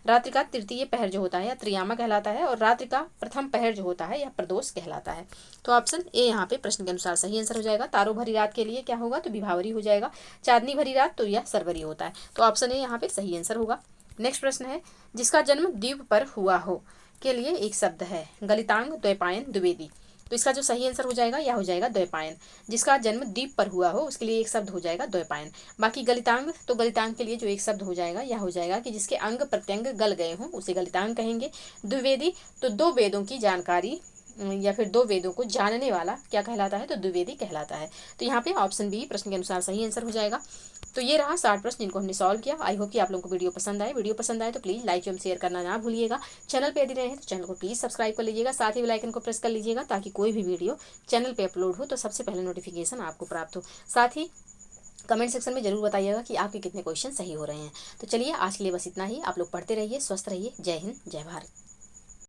Speaker 1: रात्रि का तृतीय पहर जो होता है यह त्रियामा कहलाता है। और रात्रि का प्रथम पहर जो होता है यह प्रदोष कहलाता है। तो ऑप्शन ए यहाँ पे प्रश्न के अनुसार सही आंसर हो जाएगा। तारो भरी रात के लिए क्या होगा, तो विभावरी हो जाएगा। चांदनी भरी रात तो यह सरवरी होता है। तो ऑप्शन ए यहाँ पे सही आंसर होगा। नेक्स्ट प्रश्न है, जिसका जन्म द्वीप पर हुआ हो के लिए एक शब्द है। गलितांग, द्वैपायन, द्विवेदी। तो इसका जो सही आंसर हो जाएगा यह हो जाएगा द्वैपायन। जिसका जन्म द्वीप पर हुआ हो उसके लिए एक शब्द हो जाएगा द्वैपायन। बाकी गलितांग, तो गलितांग के लिए जो एक शब्द हो जाएगा यह हो जाएगा कि जिसके अंग प्रत्यंग गल गए हों उसे गलितांग कहेंगे। द्विवेदी तो दो वेदों की जानकारी या फिर दो वेदों को जानने वाला क्या कहलाता है, तो द्विवेदी कहलाता है। तो यहाँ पे ऑप्शन बी प्रश्न के अनुसार सही आंसर हो जाएगा। तो ये रहा 60 प्रश्न जिनको हमने सॉल्व किया। आई होप कि आप लोगों को वीडियो पसंद आए। वीडियो पसंद आए तो प्लीज़ लाइक एवं शेयर करना ना भूलिएगा। चैनल पे यदि नए हैं तो चैनल को प्लीज़ सब्सक्राइब कर लीजिएगा। साथ ही बेल आइकन को प्रेस कर लीजिएगा ताकि कोई भी वीडियो चैनल पे अपलोड हो तो सबसे पहले नोटिफिकेशन आपको प्राप्त हो। साथ ही कमेंट सेक्शन में जरूर बताइएगा कि आपके कितने क्वेश्चन सही हो रहे हैं। तो चलिए आज के लिए बस इतना ही। आप लोग पढ़ते रहिए, स्वस्थ रहिए। जय हिंद, जय भारत।